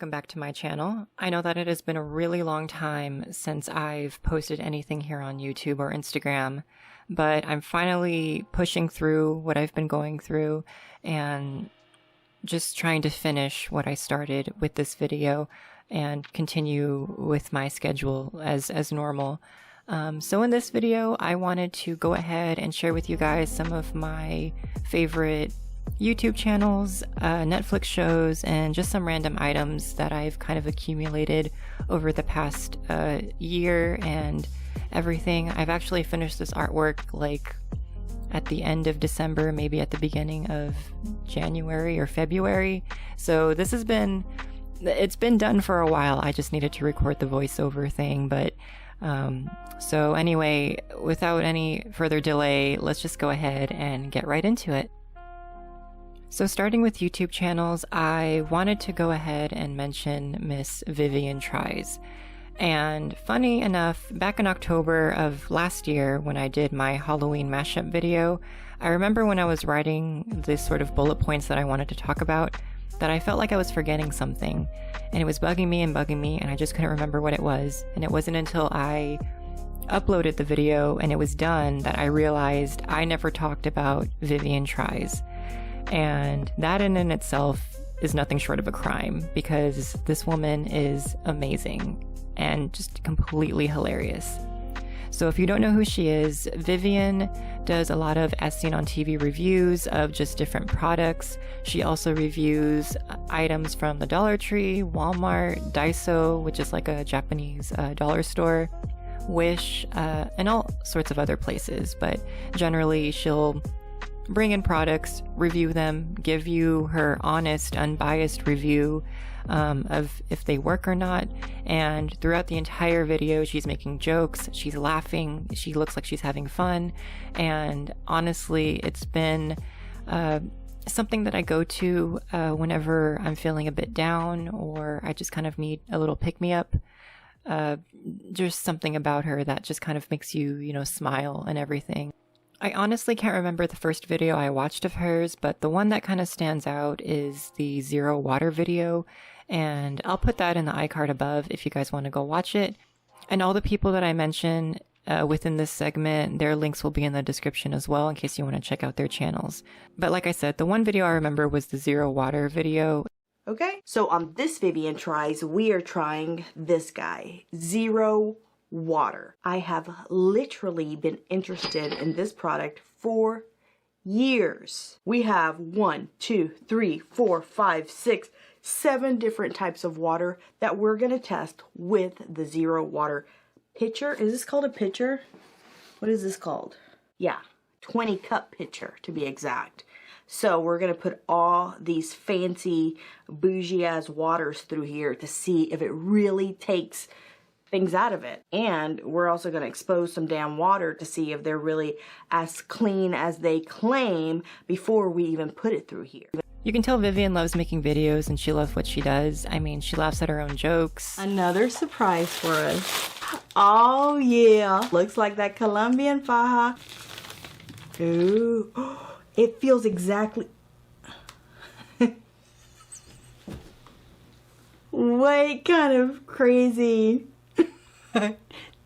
welcome back to my channel. I know that it has been a really long time since I've posted anything here on YouTube or Instagram, but I'm finally pushing through what I've been going through and just trying to finish what I started with this video and continue with my schedule as normal. So in this video, I wanted to go ahead and share with you guys some of my favorite YouTube channels, Netflix shows, and just some random items that I've kind of accumulated over the past year and everything. I've actually finished this artwork like at the end of December, maybe at the beginning of January or February. So this has been, it's been done for a while. I just needed to record the voiceover thing, but so anyway, without any further delay, let's just go ahead and get right into it. So starting with YouTube channels, I wanted to go ahead and mention Miss VivianTries. And funny enough, back in October of last year when I did my Halloween mashup video, I remember when I was writing this sort of bullet points that I wanted to talk about, that I felt like I was forgetting something. And it was bugging me and I just couldn't remember what it was. And it wasn't until I uploaded the video and it was done that I realized I never talked about VivianTries. And that in itself is nothing short of a crime, because this woman is amazing and just completely hilarious. So if you don't know who she is, Vivian does a lot of as seen on TV reviews of just different products. She also reviews items from the Dollar Tree, Walmart, Daiso, which is like a Japanese dollar store, Wish, and all sorts of other places. But generally she'll bring in products, review them, give you her honest, unbiased review of if they work or not. And throughout the entire video, she's making jokes, she's laughing, she looks like she's having fun. And honestly, it's been something that I go to whenever I'm feeling a bit down or I just kind of need a little pick-me-up. There's something about her that just kind of makes you, you know, smile and everything. I honestly can't remember the first video I watched of hers, but the one that kind of stands out is the Zero Water video, and I'll put that in the iCard above if you guys want to go watch it. And all the people that I mention within this segment, their links will be in the description as well in case you want to check out their channels. But like I said, the one video I remember was the Zero Water video. Okay, so on this VivianTries, we are trying this guy, Zero Water. I have literally been interested in this product for years. We have 1, 2, 3, 4, 5, 6, 7 different types of water that we're going to test with the Zero Water pitcher. Is this called a pitcher? What is this called? Yeah, 20 cup pitcher to be exact. So we're going to put all these fancy bougie ass waters through here to see if it really takes things out of it. And we're also going to expose some damn water to see if they're really as clean as they claim before we even put it through here. You can tell Vivian loves making videos and she loves what she does. I mean, she laughs at her own jokes. Another surprise for us. Oh yeah, looks like that Colombian faja. Ooh, it feels exactly... What kind of crazy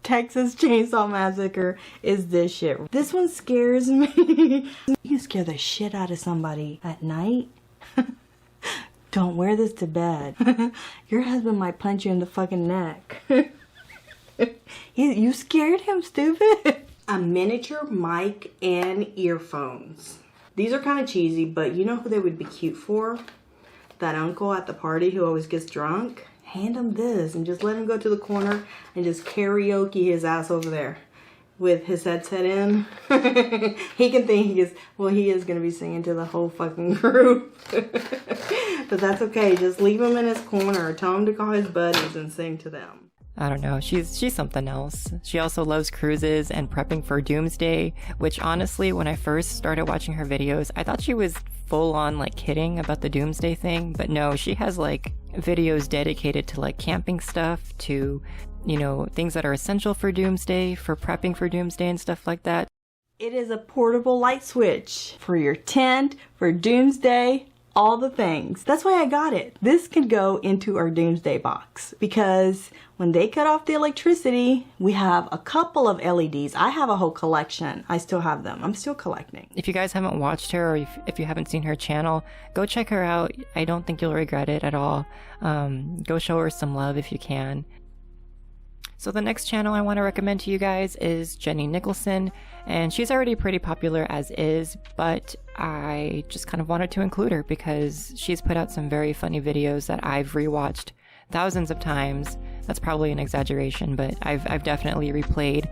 Texas Chainsaw Massacre is this shit? This one scares me. You scare the shit out of somebody at night. Don't wear this to bed. Your husband might punch you in the fucking neck. You scared him, stupid. A miniature mic and earphones. These are kind of cheesy, but you know who they would be cute for? That uncle at the party who always gets drunk. Hand him this and just let him go to the corner and just karaoke his ass over there with his headset in. He can think he is going to be singing to the whole fucking group. But that's okay. Just leave him in his corner. Tell him to call his buddies and sing to them. I don't know, she's something else. She also loves cruises and prepping for doomsday, which honestly, when I first started watching her videos, I thought she was full on like kidding about the doomsday thing, but no, she has like videos dedicated to like camping stuff, to, you know, things that are essential for doomsday, for prepping for doomsday and stuff like that. It is a portable light switch for your tent, for doomsday, all the things. That's why I got it. This can go into our doomsday box because when they cut off the electricity, we have a couple of LEDs. I have a whole collection. I still have them. I'm still collecting. If you guys haven't watched her, or if you haven't seen her channel, go check her out. I don't think you'll regret it at all. Go show her some love if you can. So the next channel I want to recommend to you guys is Jenny Nicholson, and she's already pretty popular as is, but I just kind of wanted to include her because she's put out some very funny videos that I've rewatched thousands of times. That's probably an exaggeration, but I've definitely replayed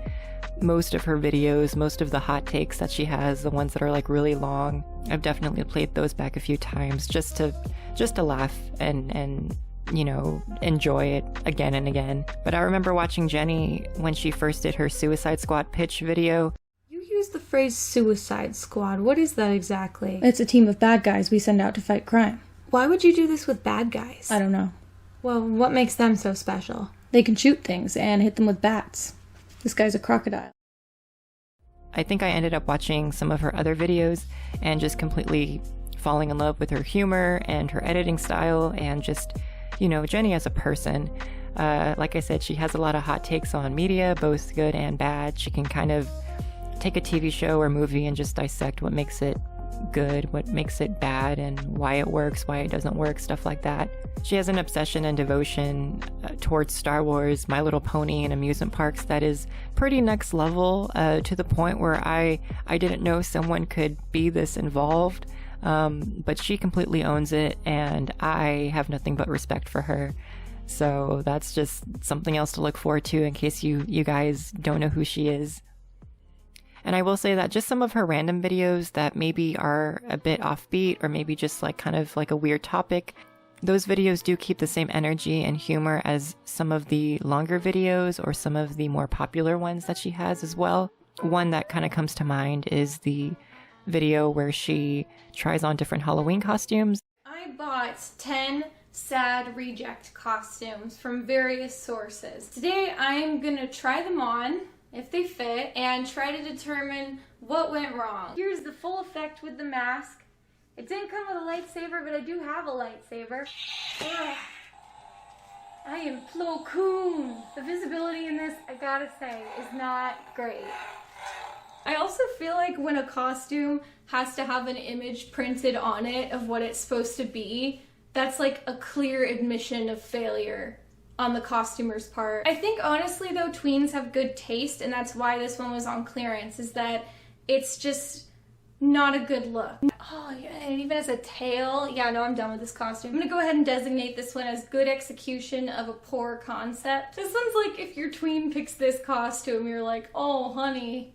most of her videos, most of the hot takes that she has, the ones that are like really long. I've definitely played those back a few times just to laugh and you know, enjoy it again and again. But I remember watching Jenny when she first did her Suicide Squad pitch video. You use the phrase Suicide Squad. What is that exactly? It's a team of bad guys we send out to fight crime. Why would you do this with bad guys? I don't know. Well, what makes them so special? They can shoot things and hit them with bats. This guy's a crocodile. I think I ended up watching some of her other videos and just completely falling in love with her humor and her editing style and just, you know, Jenny as a person. Like I said, she has a lot of hot takes on media, both good and bad. She can kind of take a TV show or movie and just dissect what makes it good, what makes it bad, and why it works, why it doesn't work, stuff like that. She has an obsession and devotion towards Star Wars, My Little Pony, and amusement parks that is pretty next level, to the point where I didn't know someone could be this involved. But she completely owns it, and I have nothing but respect for her. So that's just something else to look forward to in case you guys don't know who she is. And I will say that just some of her random videos that maybe are a bit offbeat or maybe just like kind of like a weird topic, those videos do keep the same energy and humor as some of the longer videos or some of the more popular ones that she has as well. One that kind of comes to mind is the video where she tries on different Halloween costumes. I bought 10 sad reject costumes from various sources. Today I'm gonna try them on, if they fit, and try to determine what went wrong. Here's the full effect with the mask. It didn't come with a lightsaber, but I do have a lightsaber. Ugh. I am Plo Koon. The visibility in this, I gotta say, is not great. I also feel like when a costume has to have an image printed on it of what it's supposed to be, that's like a clear admission of failure on the costumer's part. I think honestly though, tweens have good taste, and that's why this one was on clearance, is that it's just not a good look. Oh, yeah, and it even has a tail. Yeah, no, I'm done with this costume. I'm gonna go ahead and designate this one as good execution of a poor concept. This one's like if your tween picks this costume, you're like, oh honey,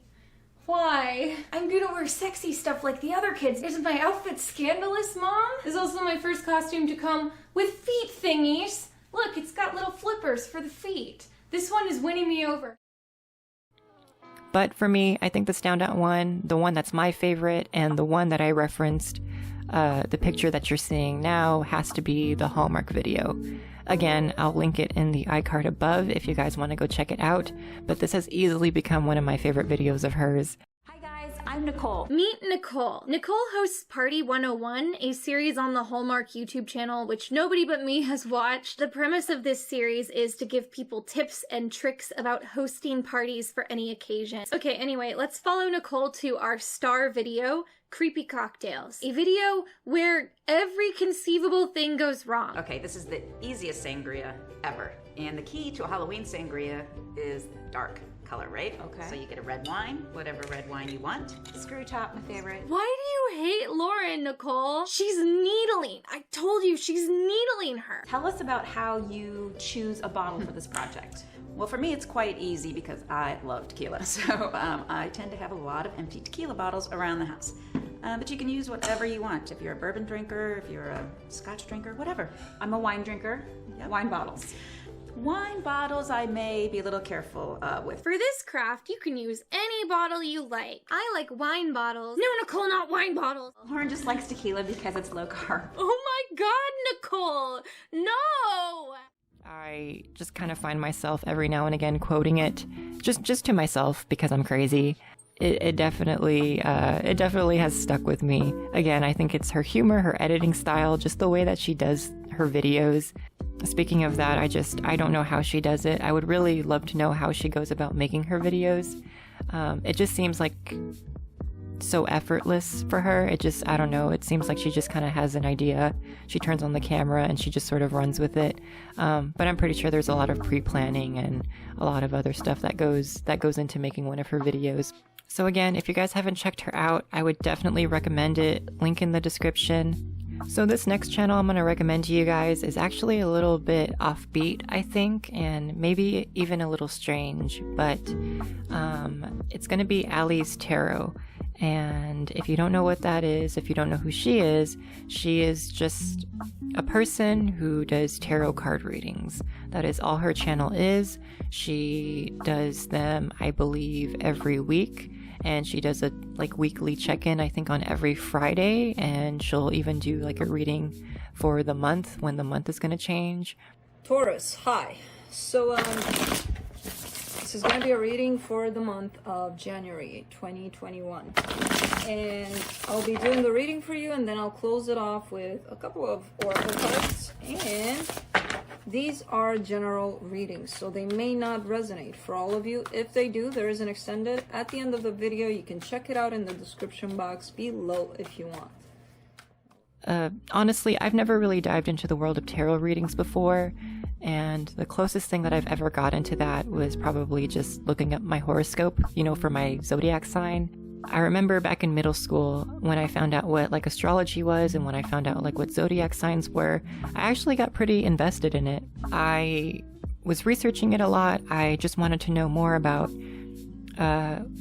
why? I'm gonna wear sexy stuff like the other kids. Isn't my outfit scandalous, Mom? This is also my first costume to come with feet thingies. Look, it's got little flippers for the feet. This one is winning me over. But for me, I think the standout one, the one that's my favorite, and the one that I referenced, the picture that you're seeing now, has to be the Hallmark video. Again, I'll link it in the iCard above if you guys want to go check it out, but this has easily become one of my favorite videos of hers. Hi guys, I'm Nicole. Meet Nicole. Nicole hosts Party 101, a series on the Hallmark YouTube channel which nobody but me has watched. The premise of this series is to give people tips and tricks about hosting parties for any occasion. Okay, anyway, let's follow Nicole to our star video, Creepy Cocktails. A video where every conceivable thing goes wrong. Okay, this is the easiest sangria ever. And the key to a Halloween sangria is dark color, right? Okay. So you get a red wine, whatever red wine you want. Screw top, my favorite. Why do you hate Lauren, Nicole? She's needling. I told you, she's needling her. Tell us about how you choose a bottle for this project. Well, for me, it's quite easy because I love tequila. So I tend to have a lot of empty tequila bottles around the house. But you can use whatever you want. If you're a bourbon drinker, if you're a scotch drinker, whatever. I'm a wine drinker, wine bottles. Wine bottles I may be a little careful with. For this craft, you can use any bottle you like. I like wine bottles. No, Nicole, not wine bottles. Lauren just likes tequila because it's low carb. Oh my God, Nicole, no! I just kind of find myself every now and again quoting it, just to myself because I'm crazy. it definitely has stuck with me. Again, I think it's her humor, her editing style, just the way that she does her videos. Speaking of that, I don't know how she does it. I would really love to know how she goes about making her videos. It just seems like so effortless for her. I don't know, it seems like she just kind of has an idea. She turns on the camera and she just sort of runs with it. But I'm pretty sure there's a lot of pre-planning and a lot of other stuff that goes into making one of her videos. So again, if you guys haven't checked her out, I would definitely recommend it. Link in the description. So this next channel I'm going to recommend to you guys is actually a little bit offbeat, I think, and maybe even a little strange, but it's going to be Ali's Tarot. And if you don't know what that is, if you don't know who she is just a person who does tarot card readings. That is all her channel is. She does them, I believe, every week. And she does a weekly check-in, I think, on every Friday, and she'll even do a reading for the month when the month is going to change. Taurus, hi. So this is going to be a reading for the month of January 2021, and I'll be doing the reading for you, and then I'll close it off with a couple of oracle cards. And these are general readings, so they may not resonate for all of you. If they do, there is an extended at the end of the video. You can check it out in the description box below if you want. Honestly, I've never really dived into the world of tarot readings before, and the closest thing that I've ever got into that was probably just looking up my horoscope, for my zodiac sign. I remember back in middle school when I found out what astrology was and when I found out what zodiac signs were, I actually got pretty invested in it. I was researching it a lot. I just wanted to know more about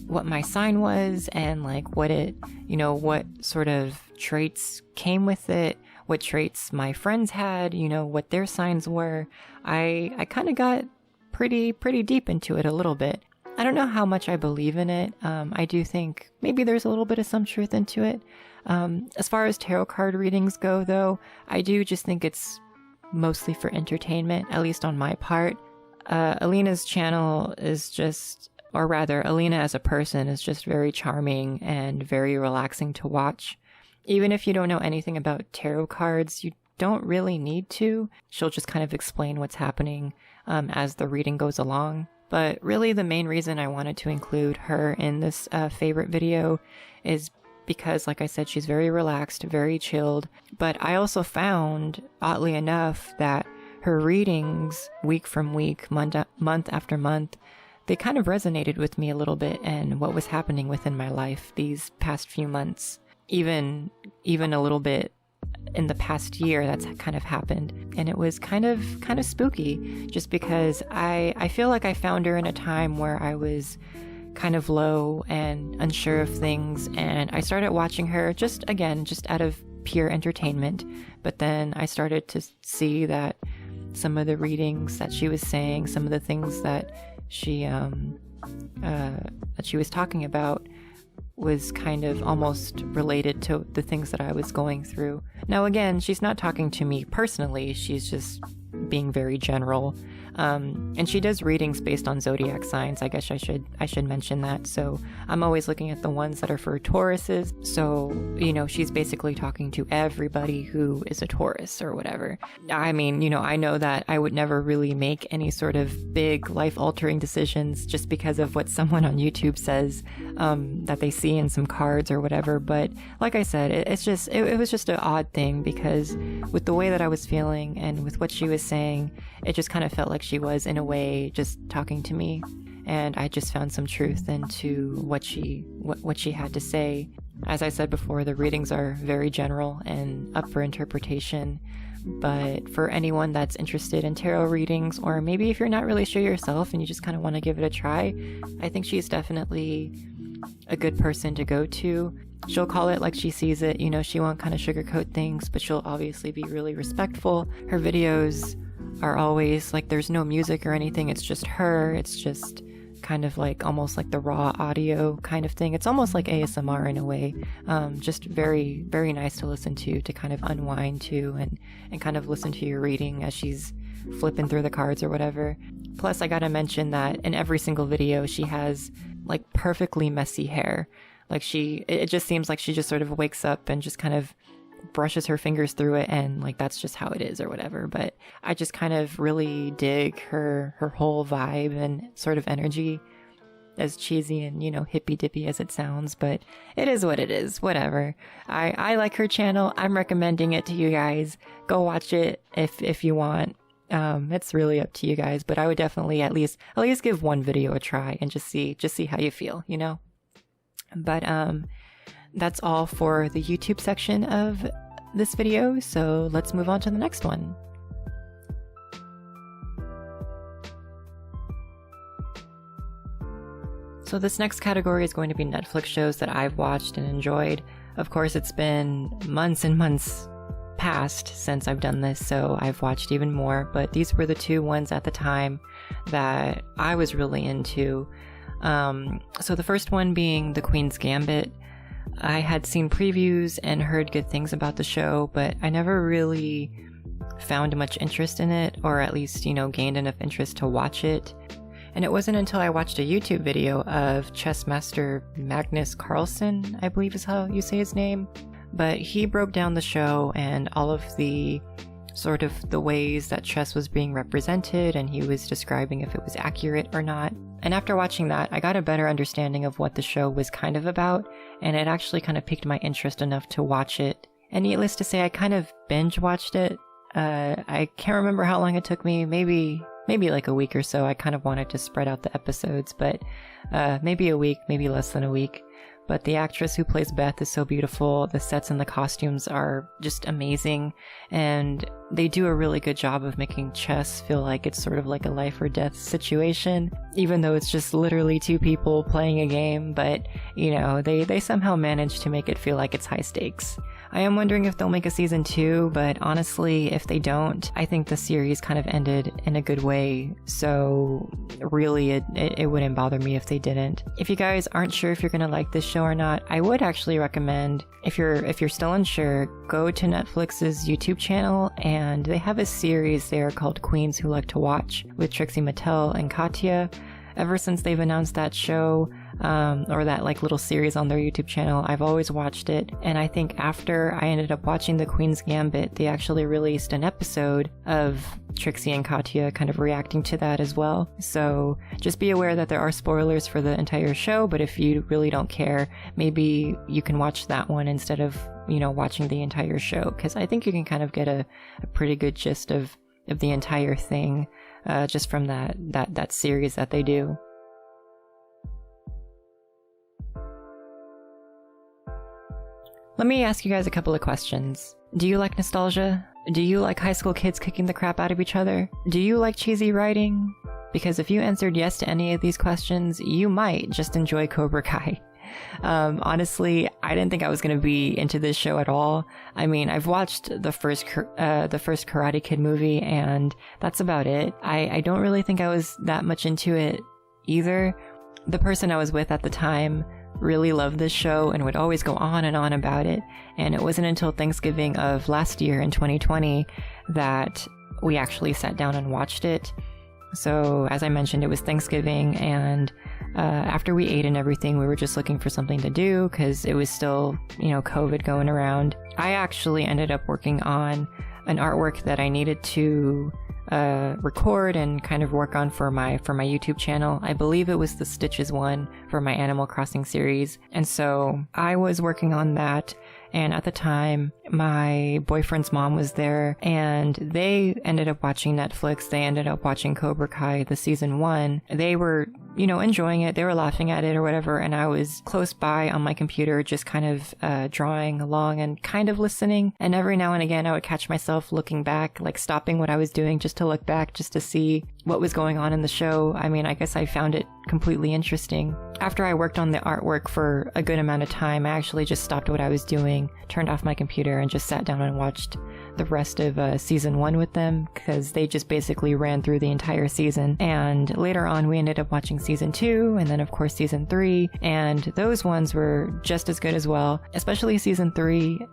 what my sign was and what it, what sort of traits came with it, what traits my friends had, what their signs were. I kind of got pretty deep into it a little bit. I don't know how much I believe in it. I do think maybe there's a little bit of some truth into it. As far as tarot card readings go, though, I do just think it's mostly for entertainment, at least on my part. Alina's channel is just, or rather, Alina as a person is just very charming and very relaxing to watch. Even if you don't know anything about tarot cards, you don't really need to. She'll just kind of explain what's happening as the reading goes along. But really the main reason I wanted to include her in this favorite video is because, like I said, she's very relaxed, very chilled. But I also found, oddly enough, that her readings week from week, month after month, they kind of resonated with me a little bit and what was happening within my life these past few months. Even a little bit in the past year that's kind of happened, and it was kind of spooky just because I feel like I found her in a time where I was kind of low and unsure of things, and I started watching her just out of pure entertainment. But then I started to see that some of the readings that she was saying, some of the things that she was talking about was kind of almost related to the things that I was going through. Now again, she's not talking to me personally, she's just being very general. And she does readings based on zodiac signs. I guess I should mention that. So I'm always looking at the ones that are for Tauruses. So, she's basically talking to everybody who is a Taurus or whatever. I mean, I know that I would never really make any sort of big life-altering decisions just because of what someone on YouTube says that they see in some cards or whatever. But like I said, it was just an odd thing because with the way that I was feeling and with what she was saying, it just kind of felt like she was, in a way, just talking to me, and I just found some truth into what she had to say. As I said before, the readings are very general and up for interpretation, but for anyone that's interested in tarot readings, or maybe if you're not really sure yourself and you just kind of want to give it a try, I think she's definitely a good person to go to. She'll call it like she sees it, she won't kind of sugarcoat things, but she'll obviously be really respectful. Her videos are always there's no music or anything, it's just her, it's just kind of almost like the raw audio kind of thing. It's almost like ASMR in a way, just very, very nice to listen to kind of unwind to and kind of listen to your reading as she's flipping through the cards or whatever. Plus, I gotta mention that in every single video, she has like perfectly messy hair. Like it just seems like she just sort of wakes up and just kind of brushes her fingers through it, and like that's just how it is or whatever. But I just kind of really dig her whole vibe and sort of energy, as cheesy and, you know, hippy dippy as it sounds, but it is what it is. Whatever. I like her channel. I'm recommending it to you guys. Go watch it if you want. It's really up to you guys, but I would definitely at least give one video a try and just see how you feel, you know? But that's all for the YouTube section of this video, so let's move on to the next one. So this next category is going to be Netflix shows that I've watched and enjoyed. Of course, it's been months and months past since I've done this, so I've watched even more, but these were the two ones at the time that I was really into. So the first one being The Queen's Gambit. I had seen previews and heard good things about the show, but I never really found much interest in it, or at least, you know, gained enough interest to watch it. And it wasn't until I watched a YouTube video of chess master Magnus Carlsen, I believe is how you say his name, but he broke down the show and all of the sort of the ways that chess was being represented, and he was describing if it was accurate or not. And after watching that, I got a better understanding of what the show was kind of about, and it actually kind of piqued my interest enough to watch it. And needless to say, I kind of binge watched it. I can't remember how long it took me, maybe like a week or so. I kind of wanted to spread out the episodes, but maybe a week, maybe less than a week. But the actress who plays Beth is so beautiful. The sets and the costumes are just amazing. And they do a really good job of making chess feel like it's sort of like a life or death situation, even though it's just literally two people playing a game. But, you know, they somehow manage to make it feel like it's high stakes. I am wondering if they'll make a season 2, but honestly, if they don't, I think the series kind of ended in a good way, so really it wouldn't bother me if they didn't. If you guys aren't sure if you're gonna like this show or not, I would actually recommend, if you're still unsure, go to Netflix's YouTube channel, and they have a series there called Queens Who Like to Watch with Trixie Mattel and Katya. Ever since they've announced that show, or that like little series on their YouTube channel, I've always watched it. And I think after I ended up watching The Queen's Gambit, they actually released an episode of Trixie and Katya kind of reacting to that as well. So just be aware that there are spoilers for the entire show, but if you really don't care, maybe you can watch that one instead of, you know, watching the entire show, because I think you can kind of get a pretty good gist of the entire thing just from that series that they do. Let me ask you guys a couple of questions. Do you like nostalgia? Do you like high school kids kicking the crap out of each other? Do you like cheesy writing? Because if you answered yes to any of these questions, you might just enjoy Cobra Kai. Honestly, I didn't think I was going to be into this show at all. I mean, I've watched the first Karate Kid movie, and that's about it. I don't really think I was that much into it either. The person I was with at the time really loved this show and would always go on and on about it, and it wasn't until Thanksgiving of last year in 2020 that we actually sat down and watched it. So as I mentioned, it was Thanksgiving, and after we ate and everything, we were just looking for something to do because it was still, you know, COVID going around. I actually ended up working on an artwork that I needed to record and kind of work on for my YouTube channel. I believe it was the Stitches one for my Animal Crossing series. And so I was working on that, and at the time my boyfriend's mom was there, and they ended up watching Netflix. They ended up watching Cobra Kai, the season 1. They were, you know, enjoying it. They were laughing at it or whatever, and I was close by on my computer just kind of drawing along and kind of listening. And every now and again I would catch myself looking back, like stopping what I was doing just to look back, just to see what was going on in the show. I mean, I guess I found it completely interesting. After I worked on the artwork for a good amount of time, I actually just stopped what I was doing, turned off my computer, and just sat down and watched the rest of season 1 with them because they just basically ran through the entire season. And later on, we ended up watching season 2 and then, of course, season 3. And those ones were just as good as well, especially season 3.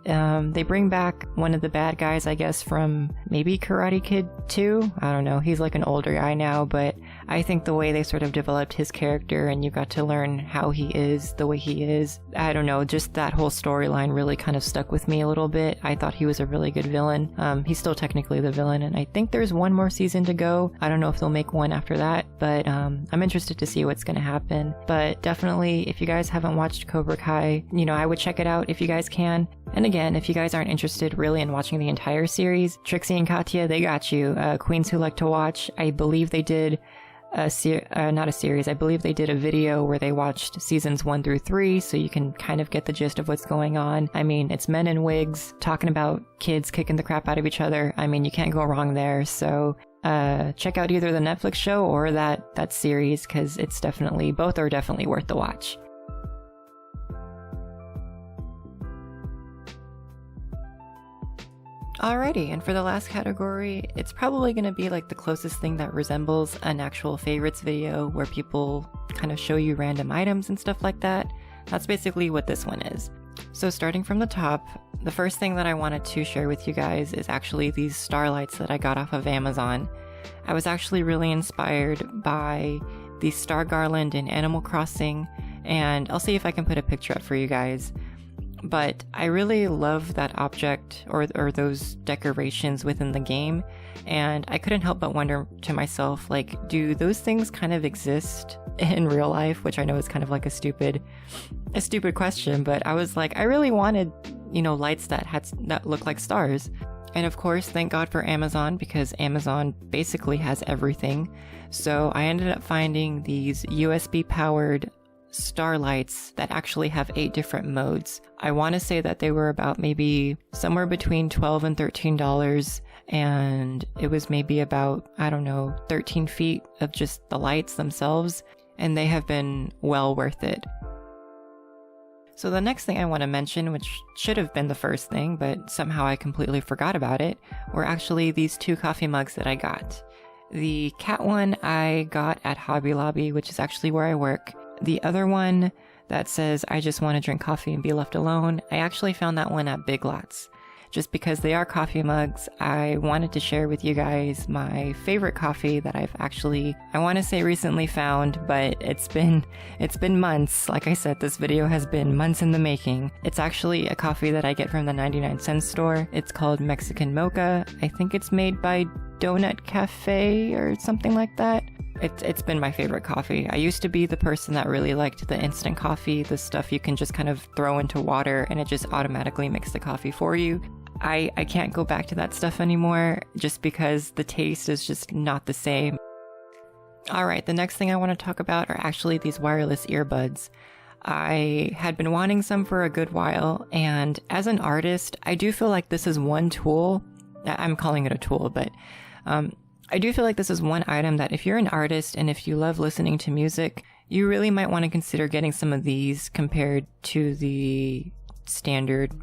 They bring back one of the bad guys, I guess, from maybe Karate Kid 2. I don't know. He's like an older guy now, but I think the way they sort of developed his character and you got to learn how he is the way he is, I don't know, just that whole storyline really kind of stuck with me a little bit. I thought he was a really good villain. He's still technically the villain, and I think there's one more season to go. I don't know if they'll make one after that, but I'm interested to see what's going to happen. But definitely, if you guys haven't watched Cobra Kai, you know, I would check it out if you guys can. And again, if you guys aren't interested really in watching the entire series, Trixie and Katya, they got you. Queens Who Like to Watch, I believe they did not a series, I believe they did a video where they watched seasons 1 through 3, so you can kind of get the gist of what's going on. I mean, it's men in wigs talking about kids kicking the crap out of each other. I mean, you can't go wrong there. So check out either the Netflix show or that series, because it's definitely, both are definitely worth the watch. Alrighty, and for the last category, it's probably going to be like the closest thing that resembles an actual favorites video where people kind of show you random items and stuff like that. That's basically what this one is. So starting from the top, the first thing that I wanted to share with you guys is actually these starlights that I got off of Amazon. I was actually really inspired by the star garland in Animal Crossing, and I'll see if I can put a picture up for you guys. But I really love that object or those decorations within the game, and I couldn't help but wonder to myself, like, do those things kind of exist in real life? Which I know is kind of like a stupid question, but I was like, I really wanted, you know, lights that look like stars. And of course, thank God for Amazon, because Amazon basically has everything. So I ended up finding these USB powered starlights that actually have 8 different modes. I want to say that they were about maybe somewhere between $12 and $13, and it was maybe about, I don't know, 13 feet of just the lights themselves, and they have been well worth it. So the next thing I want to mention, which should have been the first thing, but somehow I completely forgot about it, were actually these 2 coffee mugs that I got. The cat one I got at Hobby Lobby, which is actually where I work. The other one that says, I just want to drink coffee and be left alone, I actually found that one at Big Lots. Just because they are coffee mugs, I wanted to share with you guys my favorite coffee that I've actually, I want to say recently found, but it's been months. Like I said, this video has been months in the making. It's actually a coffee that I get from the 99-cent store. It's called Mexican Mocha. I think it's made by Donut Cafe or something like that. It's been my favorite coffee. I used to be the person that really liked the instant coffee, the stuff you can just kind of throw into water and it just automatically makes the coffee for you. I can't go back to that stuff anymore just because the taste is just not the same. Alright, the next thing I want to talk about are actually these wireless earbuds. I had been wanting some for a good while, and as an artist, I do feel like this is one tool. I'm calling it a tool, but I do feel like this is one item that if you're an artist and if you love listening to music, you really might want to consider getting some of these compared to the standard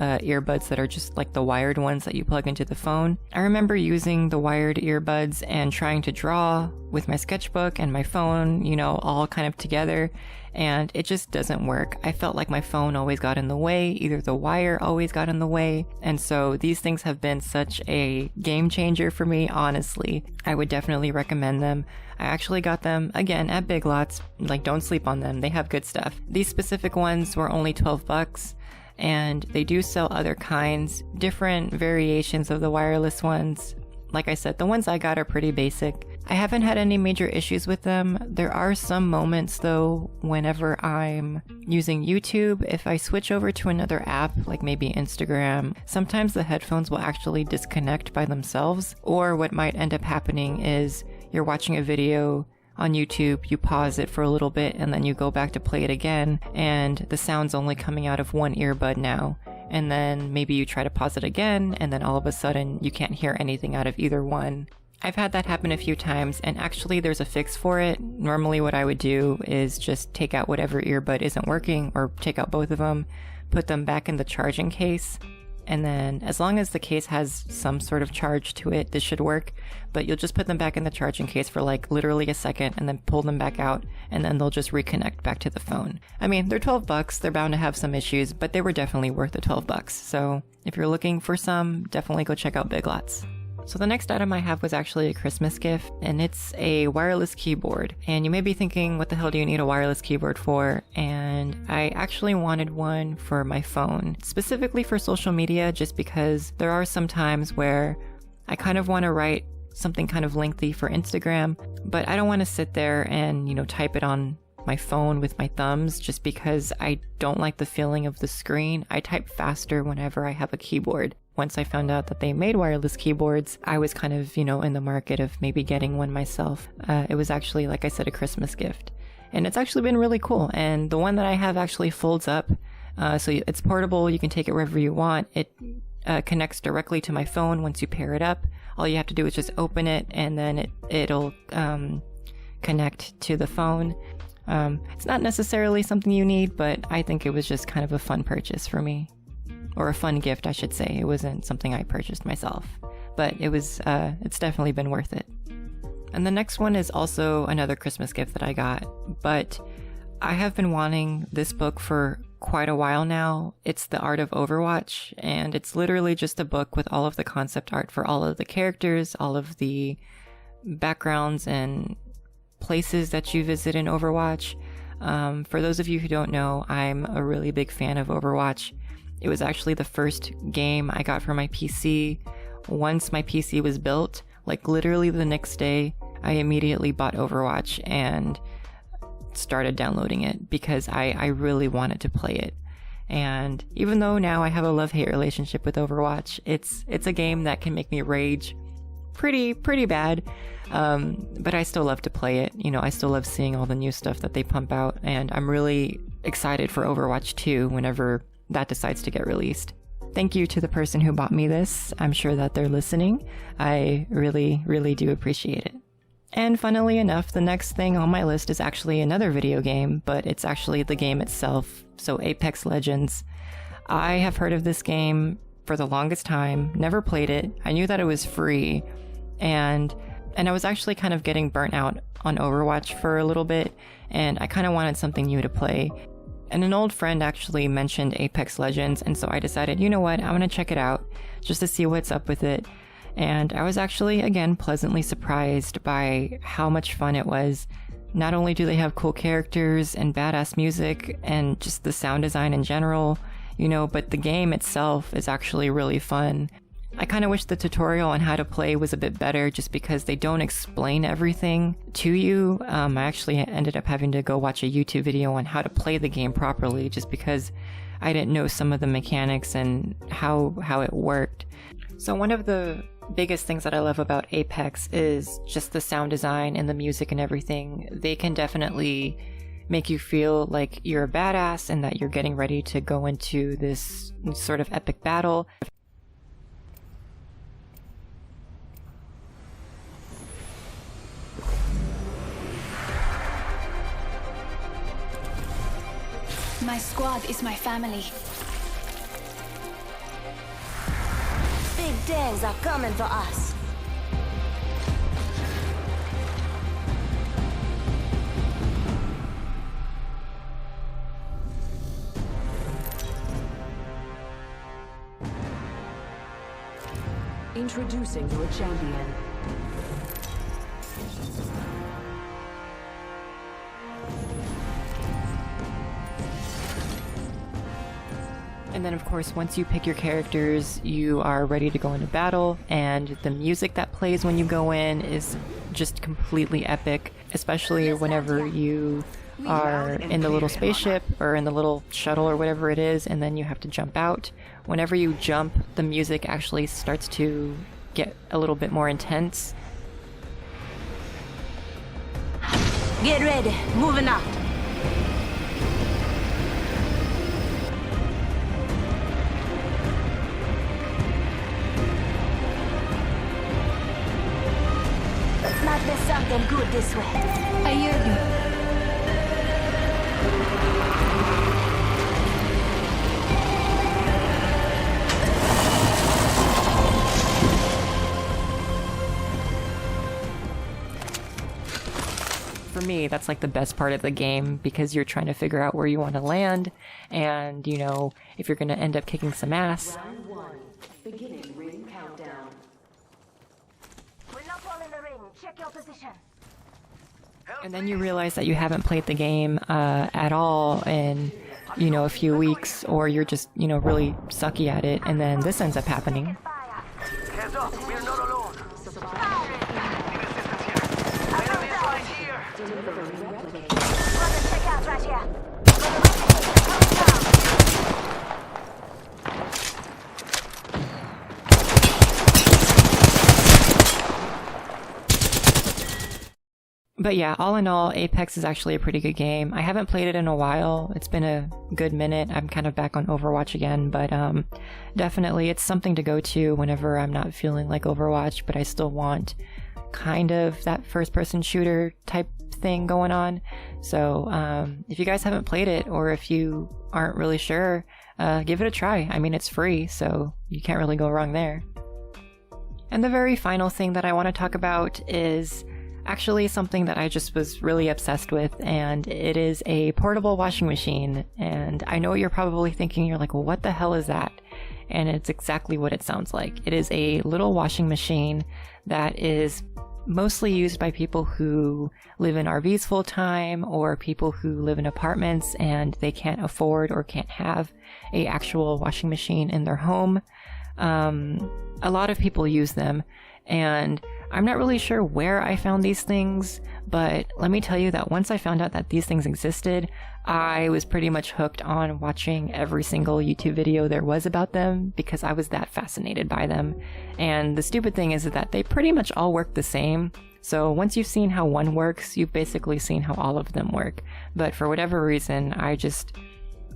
earbuds that are just like the wired ones that you plug into the phone. I remember using the wired earbuds and trying to draw with my sketchbook and my phone, you know, all kind of together, and it just doesn't work. I felt like my phone always got in the way, either the wire always got in the way, and so these things have been such a game changer for me, honestly. I would definitely recommend them. I actually got them, again, at Big Lots. Like, don't sleep on them. They have good stuff. These specific ones were only $12, and they do sell other kinds, different variations of the wireless ones. Like I said, the ones I got are pretty basic. I haven't had any major issues with them. There are some moments though, whenever I'm using YouTube, if I switch over to another app, like maybe Instagram, sometimes the headphones will actually disconnect by themselves, or what might end up happening is you're watching a video on YouTube, you pause it for a little bit and then you go back to play it again, and the sound's only coming out of one earbud now. And then maybe you try to pause it again, and then all of a sudden you can't hear anything out of either one. I've had that happen a few times, and actually there's a fix for it. Normally what I would do is just take out whatever earbud isn't working, or take out both of them, put them back in the charging case, and then as long as the case has some sort of charge to it, this should work. But you'll just put them back in the charging case for like literally a second and then pull them back out, and then they'll just reconnect back to the phone. I mean, they're $12, they're bound to have some issues, but they were definitely worth the $12. So if you're looking for some, definitely go check out Big Lots. So the next item I have was actually a Christmas gift, and it's a wireless keyboard. And you may be thinking, what the hell do you need a wireless keyboard for? And I actually wanted one for my phone, specifically for social media, just because there are some times where I kind of want to write something kind of lengthy for Instagram, but I don't want to sit there and, type it on my phone with my thumbs just because I don't like the feeling of the screen. I type faster whenever I have a keyboard. Once I found out that they made wireless keyboards, I was kind of, in the market of maybe getting one myself. It was actually, like I said, a Christmas gift. And it's actually been really cool. And the one that I have actually folds up. So it's portable. You can take it wherever you want. It connects directly to my phone once you pair it up. All you have to do is just open it, and then it'll connect to the phone. It's not necessarily something you need, but I think it was just kind of a fun purchase for me. Or a fun gift, I should say. It wasn't something I purchased myself, but it's definitely been worth it. And the next one is also another Christmas gift that I got, but I have been wanting this book for quite a while now. It's The Art of Overwatch, and it's literally just a book with all of the concept art for all of the characters, all of the backgrounds and places that you visit in Overwatch. For those of you who don't know, I'm a really big fan of Overwatch. It was actually the first game I got for my PC. Once my PC was built, like literally the next day, I immediately bought Overwatch and started downloading it because I really wanted to play it. And even though now I have a love-hate relationship with Overwatch, it's a game that can make me rage pretty bad. But I still love to play it. I still love seeing all the new stuff that they pump out, and I'm really excited for Overwatch 2 whenever that decides to get released. Thank you to the person who bought me this. I'm sure that they're listening. I really do appreciate it. And funnily enough, the next thing on my list is actually another video game, but it's actually the game itself. So Apex Legends. I have heard of this game for the longest time, never played it. I knew that it was free, and I was actually kind of getting burnt out on Overwatch for a little bit, and I kind of wanted something new to play. And an old friend actually mentioned Apex Legends, and so I decided, you know what, I'm gonna check it out just to see what's up with it. And I was actually, again, pleasantly surprised by how much fun it was. Not only do they have cool characters and badass music and just the sound design in general, but the game itself is actually really fun. I kind of wish the tutorial on how to play was a bit better just because they don't explain everything to you. I actually ended up having to go watch a YouTube video on how to play the game properly just because I didn't know some of the mechanics and how it worked. So one of the biggest things that I love about Apex is just the sound design and the music and everything. They can definitely make you feel like you're a badass and that you're getting ready to go into this sort of epic battle. My squad is my family. Big things are coming for us. Introducing your champion. And then, of course, once you pick your characters, you are ready to go into battle, and the music that plays when you go in is just completely epic, especially whenever you are in the little spaceship or in the little shuttle or whatever it is, and then you have to jump out. Whenever you jump, the music actually starts to get a little bit more intense. Get ready, moving out. Might be something good this way. I hear you. For me, that's like the best part of the game because you're trying to figure out where you want to land and, you know, if you're going to end up kicking some ass. Round 1. Beginning ring countdown. We're not all in the ring. Check your position. And then you realize that you haven't played the game at all in, you know, a few weeks, or you're just, you know, really sucky at it, and then this ends up happening. Heads up, we're not alone. Need assistance here. Enemies right here. Brother, check out right here. But yeah, all in all, Apex is actually a pretty good game. I haven't played it in a while. It's been a good minute. I'm kind of back on Overwatch again, but definitely it's something to go to whenever I'm not feeling like Overwatch, but I still want kind of that first-person shooter type thing going on. So if you guys haven't played it, or if you aren't really sure, give it a try. I mean, it's free, so you can't really go wrong there. And the very final thing that I want to talk about is actually something that I just was really obsessed with, and it is a portable washing machine. And I know what you're probably thinking. You're like, well, what the hell is that? And it's exactly what it sounds like. It is a little washing machine that is mostly used by people who live in RVs full time, or people who live in apartments and they can't afford or can't have a actual washing machine in their home. A lot of people use them, and I'm not really sure where I found these things, but let me tell you that once I found out that these things existed, I was pretty much hooked on watching every single YouTube video there was about them because I was that fascinated by them. And the stupid thing is that they pretty much all work the same. So once you've seen how one works, you've basically seen how all of them work. But for whatever reason, I just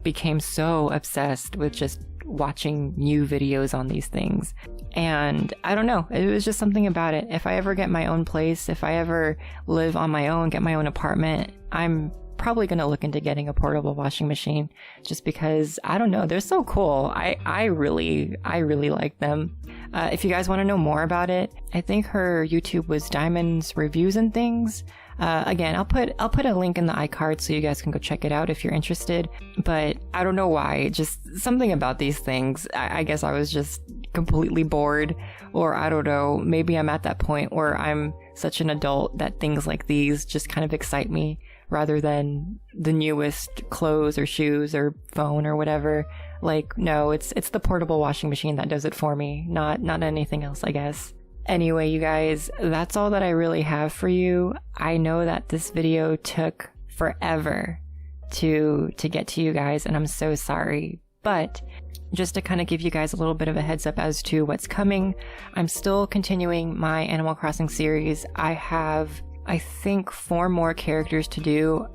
became so obsessed with just watching new videos on these things. And I don't know, it was just something about it. If I ever get my own place, if I ever live on my own, get my own apartment, I'm probably going to look into getting a portable washing machine just because, I don't know, they're so cool. I really like them. If you guys want to know more about it, I think her YouTube was Diamond's Reviews and Things. Again, I'll put a link in the iCard so you guys can go check it out if you're interested. But I don't know why, just something about these things. I guess I was just completely bored, or I don't know, maybe I'm at that point where I'm such an adult that things like these just kind of excite me rather than the newest clothes or shoes or phone or whatever. Like, no, it's the portable washing machine that does it for me, not anything else, I guess. Anyway, you guys, that's all that I really have for you. I know that this video took forever to get to you guys, and I'm so sorry. But just to kind of give you guys a little bit of a heads up as to what's coming, I'm still continuing my Animal Crossing series. I have, I think, 4 more characters to do.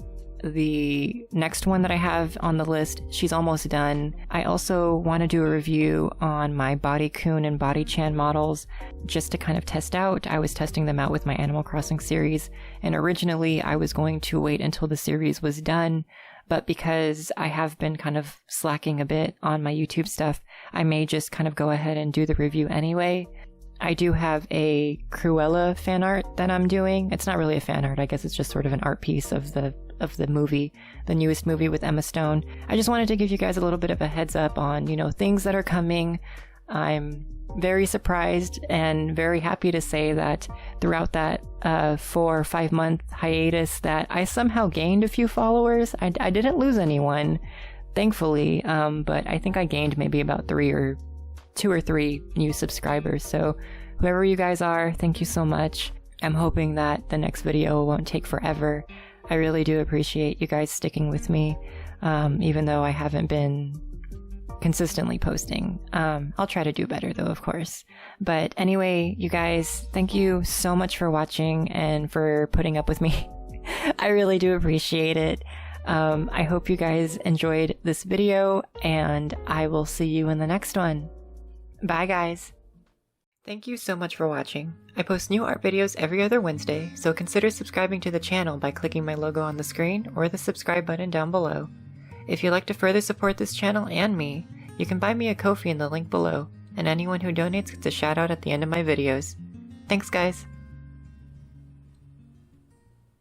The next one that I have on the list, she's almost done. I also want to do a review on my Bodycoon and Bodychan models just to kind of test out. I was testing them out with my Animal Crossing series, and originally I was going to wait until the series was done, but because I have been kind of slacking a bit on my YouTube stuff, I may just kind of go ahead and do the review anyway. I do have a Cruella fan art that I'm doing. It's not really a fan art, I guess it's just sort of an art piece of the movie, the newest movie with Emma Stone. I just wanted to give you guys a little bit of a heads up on, you know, things that are coming. I'm very surprised and very happy to say that throughout that 4 or 5 month hiatus that I somehow gained a few followers. I didn't lose anyone, thankfully, but I think I gained maybe about 2 or 3 new subscribers. So whoever you guys are, thank you so much. I'm hoping that the next video won't take forever. I really do appreciate you guys sticking with me, even though I haven't been consistently posting. I'll try to do better though, of course. But anyway, you guys, thank you so much for watching and for putting up with me. I really do appreciate it. I hope you guys enjoyed this video, and I will see you in the next one. Bye guys! Thank you so much for watching. I post new art videos every other Wednesday, so consider subscribing to the channel by clicking my logo on the screen or the subscribe button down below. If you'd like to further support this channel and me, you can buy me a Ko-fi in the link below, and anyone who donates gets a shout out at the end of my videos. Thanks guys!